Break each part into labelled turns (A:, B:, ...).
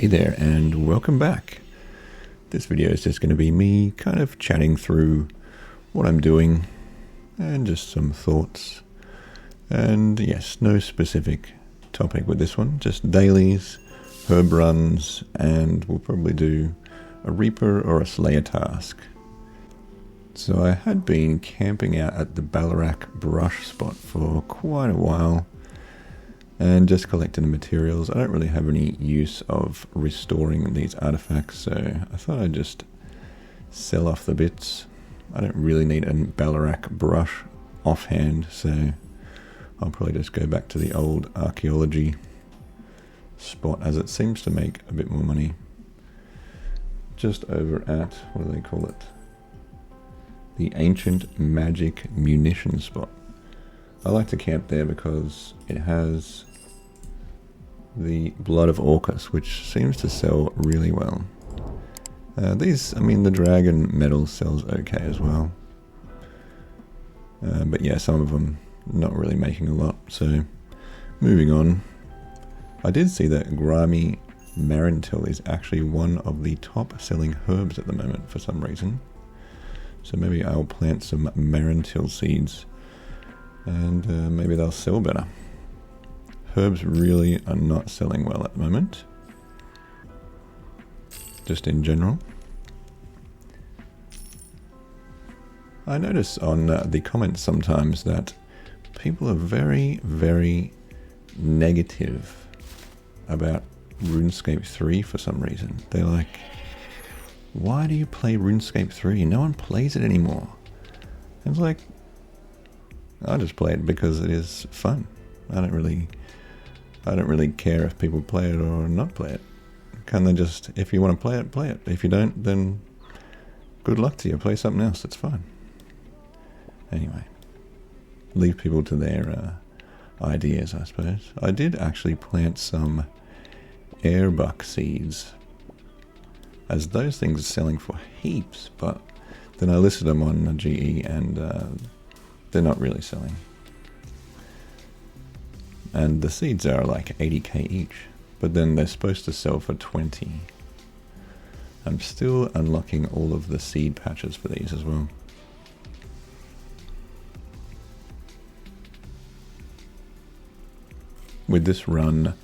A: Hey there and welcome back. This video is just going to be me kind of chatting through what I'm doing and just some thoughts. And yes, no specific topic with this one, just dailies, herb runs, and we'll probably do a Reaper or a Slayer task. So I had been camping out at the Ballarat brush spot for quite a while and just collecting the materials. I don't really have any use of restoring these artifacts, so I thought I'd just sell off the bits. I don't really need a Ballarat brush offhand, so I'll probably just go back to the old archaeology spot as it seems to make a bit more money. Just over at, what do they call it? The Ancient Magic Munition spot. I like to camp there because it has the Blood of Orcus, which seems to sell really well. The dragon metal sells okay as well. But yeah, some of them not really making a lot, so moving on. I did see that grimy Marintil is actually one of the top selling herbs at the moment for some reason. So maybe I'll plant some Marintil seeds and maybe they'll sell better. Herbs really are not selling well at the moment, just in general. I notice on the comments sometimes that people are very, very negative about Runescape 3 for some reason. They're like, why do you play Runescape 3? No one plays it anymore. It's like, I just play it because it is fun. I don't really care if people play it or not play it. Can they just, if you want to play it, play it. If you don't, then good luck to you. Play something else, that's fine. Anyway, leave people to their ideas, I suppose. I did actually plant some airbuck seeds, as those things are selling for heaps, but then I listed them on GE and they're not really selling. And the seeds are like 80k each, but then they're supposed to sell for 20. I'm still unlocking all of the seed patches for these as well. With this run,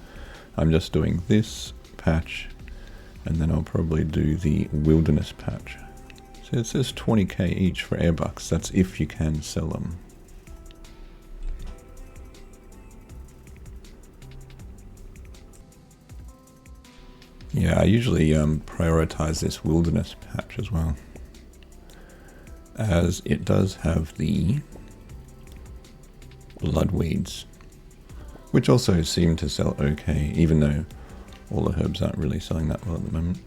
A: I'm just doing this patch, and then I'll probably do the wilderness patch. So it says 20k each for airbucks, that's if you can sell them. Yeah, I usually prioritize this wilderness patch as well, as it does have the bloodweeds, which also seem to sell okay, even though all the herbs aren't really selling that well at the moment.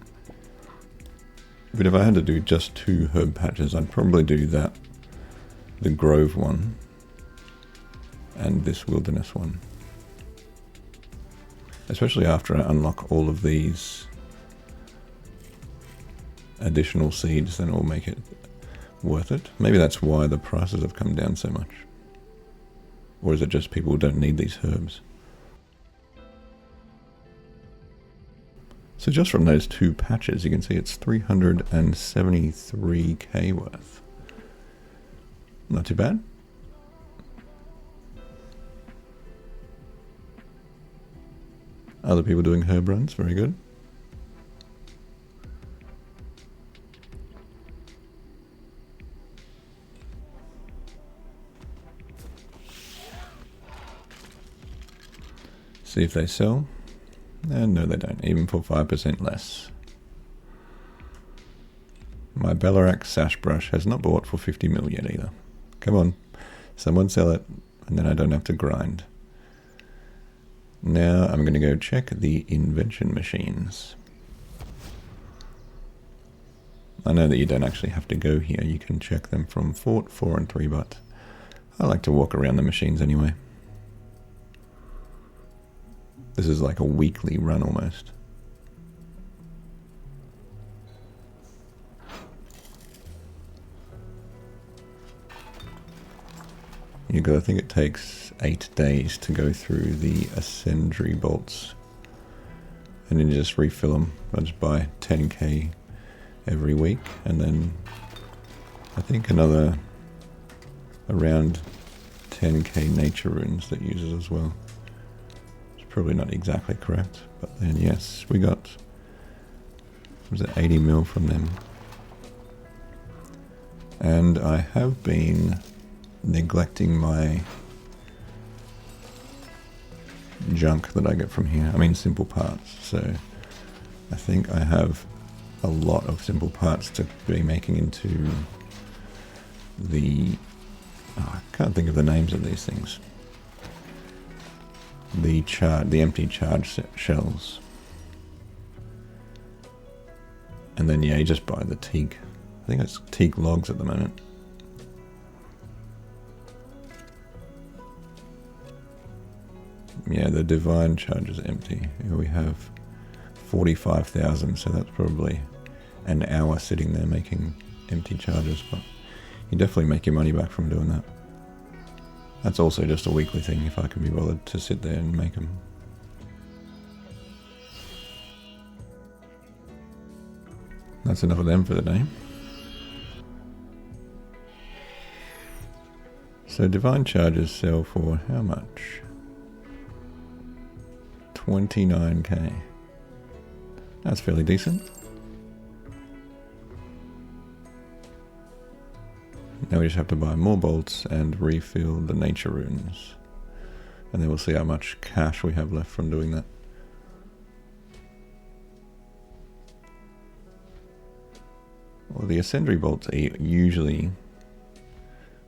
A: But if I had to do just 2 herb patches, I'd probably do that, the Grove one, and this wilderness one. Especially after I unlock all of these additional seeds, then it'll make it worth it. Maybe that's why the prices have come down so much. Or is it just people don't need these herbs? So just from those 2 patches, you can see it's 373k worth. Not too bad. Other people doing herb runs, very good. See if they sell. And no, they don't, even for 5% less. My Ballarat sash brush has not bought for 50 mil yet either. Come on, someone sell it, and then I don't have to grind. Now I'm going to go check the invention machines. I know that you don't actually have to go here, you can check them from Fort 4 and 3, but I like to walk around the machines anyway. This is like a weekly run almost. I think it takes 8 days to go through the Ascendry bolts and then you just refill them. I just buy 10k every week, and then I think another around 10k nature runes that uses as well. It's probably not exactly correct, but then yes, we got, was it 80 mil from them. And I have been neglecting my junk that I get from here. I mean simple parts. So I think I have a lot of simple parts to be making into the... Oh, I can't think of the names of these things. The empty charge shells. And then yeah, you just buy the teak. I think it's teak logs at the moment. Yeah, the divine charge is empty. Here we have 45,000, so that's probably an hour sitting there making empty charges, but you definitely make your money back from doing that. That's also just a weekly thing if I can be bothered to sit there and make them. That's enough of them for the day. So divine charges sell for how much? 29k. That's fairly decent. Now we just have to buy more bolts and refill the nature runes. And then we'll see how much cash we have left from doing that. Well, the Ascendary bolts usually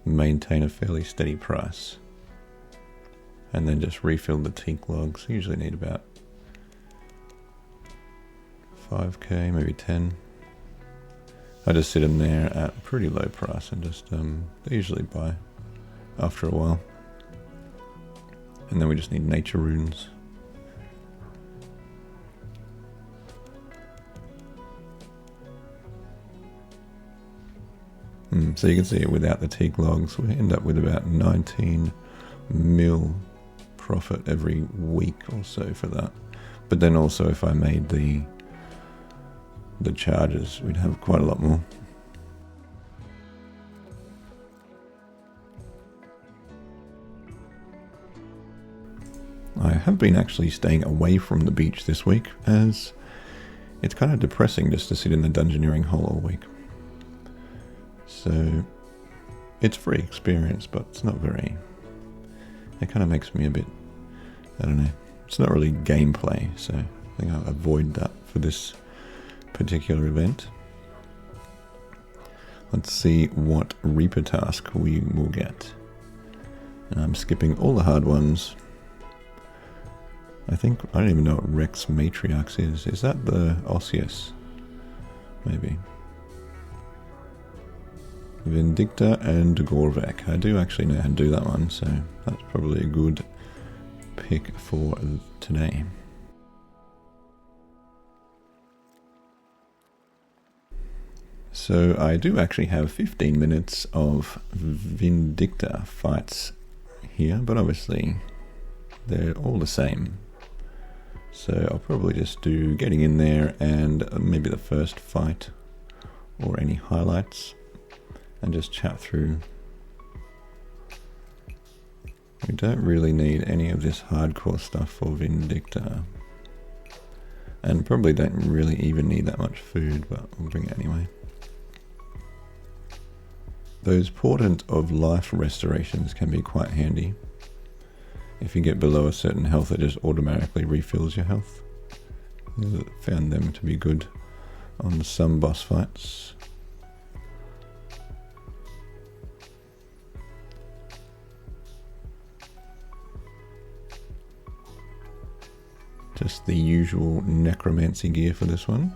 A: maintain a fairly steady price. And then just refill the teak logs. Usually need about 5k, maybe 10. I just sit them there at a pretty low price and just they usually buy after a while. And then we just need nature runes. So you can see without the teak logs we end up with about 19 mil profit every week or so for that. But then also if I made the charges, we'd have quite a lot more. I have been actually staying away from the beach this week, as it's kind of depressing just to sit in the dungeoneering hole all week. So it's free experience, but it's not very... It kind of makes me a bit... I don't know. It's not really gameplay, so I think I'll avoid that for this particular event. Let's see what Reaper task we will get. And I'm skipping all the hard ones. I don't even know what Rex Matriarchs is. Is that the Osseous? Maybe. Vindicta and Gorvek. I do actually know how to do that one, so that's probably a good pick for today. So I do actually have 15 minutes of Vindicta fights here, but obviously they're all the same. So I'll probably just do getting in there and maybe the first fight or any highlights and just chat through. We don't really need any of this hardcore stuff for Vindicta. And probably don't really even need that much food, but we'll bring it anyway. Those Portent of Life restorations can be quite handy. If you get below a certain health, it just automatically refills your health. I found them to be good on some boss fights. Just the usual necromancy gear for this one.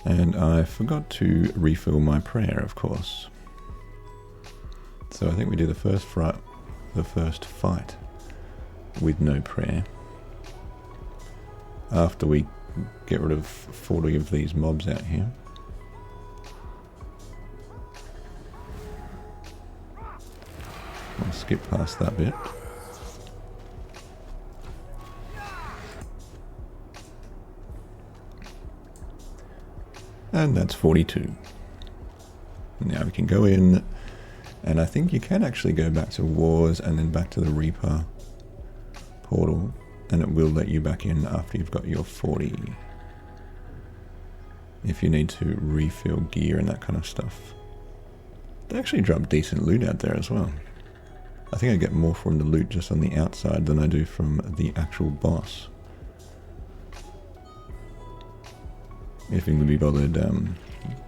A: And I forgot to refill my prayer, of course. So I think we do the first fight with no prayer. After we get rid of 40 of these mobs out here. I'll skip past that bit. And that's 42. Now we can go in, and I think you can actually go back to Wars and then back to the Reaper portal, and it will let you back in after you've got your 40. If you need to refill gear and that kind of stuff. They actually drop decent loot out there as well. I think I get more from the loot just on the outside than I do from the actual boss. If you can be bothered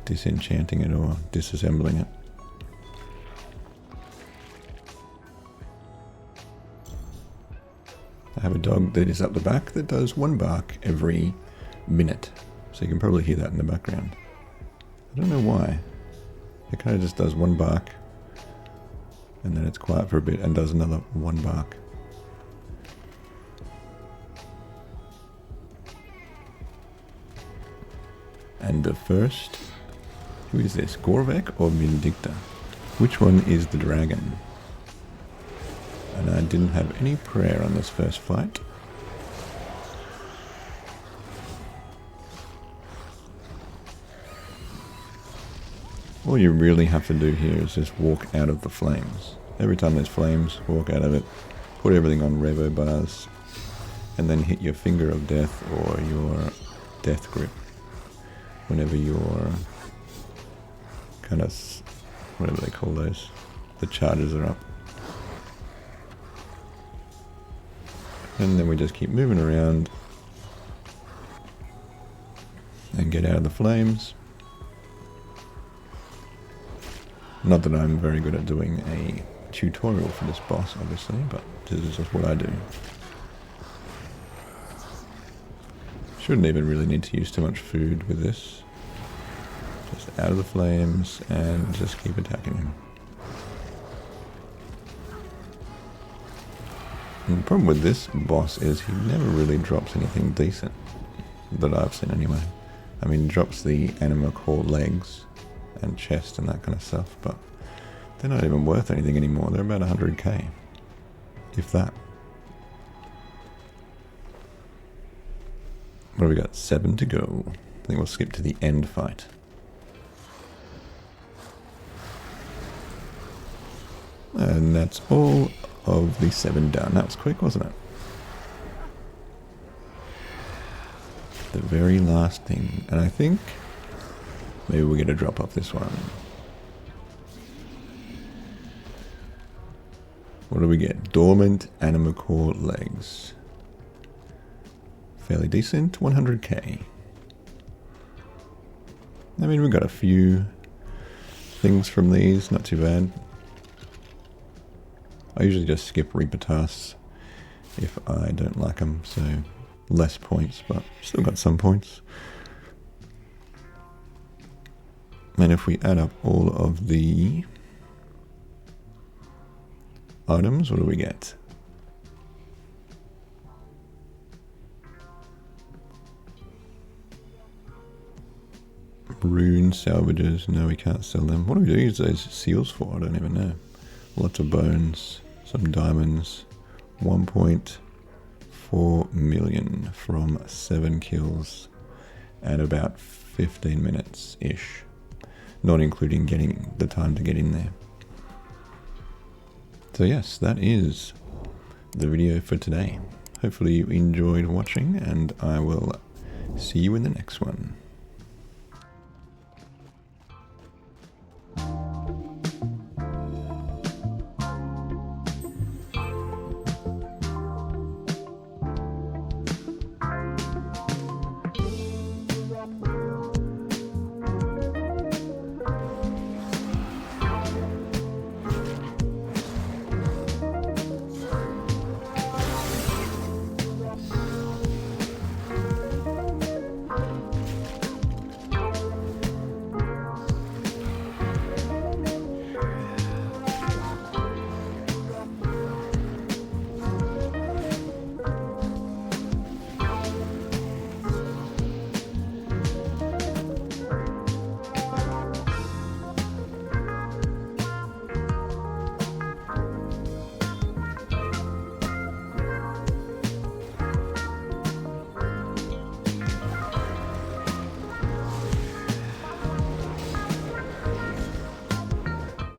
A: disenchanting it or disassembling it. I have a dog that is up the back that does 1 bark every minute. So you can probably hear that in the background. I don't know why. It kind of just does 1 bark. And then it's quiet for a bit and does another 1 bark. And the first, who is this, Gorvek or Vindicta? Which one is the dragon? And I didn't have any prayer on this first fight. All you really have to do here is just walk out of the flames. Every time there's flames, walk out of it, put everything on revo bars, and then hit your finger of death or your death grip whenever your kind of, whatever they call those, the charges are up. And then we just keep moving around and get out of the flames. Not that I'm very good at doing a tutorial for this boss, obviously, but this is just what I do. Shouldn't even really need to use too much food with this. Just out of the flames and just keep attacking him. And the problem with this boss is he never really drops anything decent, that I've seen anyway. I mean, he drops the anima core legs and chest and that kind of stuff, but they're not even worth anything anymore. They're about 100k, if that. What have we got? 7 to go. I think we'll skip to the end fight. And that's all of the 7 done. That was quick, wasn't it? The very last thing. And I think maybe we'll get a drop off this one. What do we get? Dormant Anima Core Legs. Fairly decent, 100k. I mean, we got a few things from these, not too bad. I usually just skip Reaper tasks if I don't like them, so less points, but still got some points. And if we add up all of the items, what do we get? Rune salvages, no, we can't sell them. What do we use those seals for? I don't even know. Lots of bones, some diamonds, 1.4 million from 7 kills and about 15 minutes-ish. Not including getting the time to get in there. So yes, that is the video for today. Hopefully you enjoyed watching, and I will see you in the next one.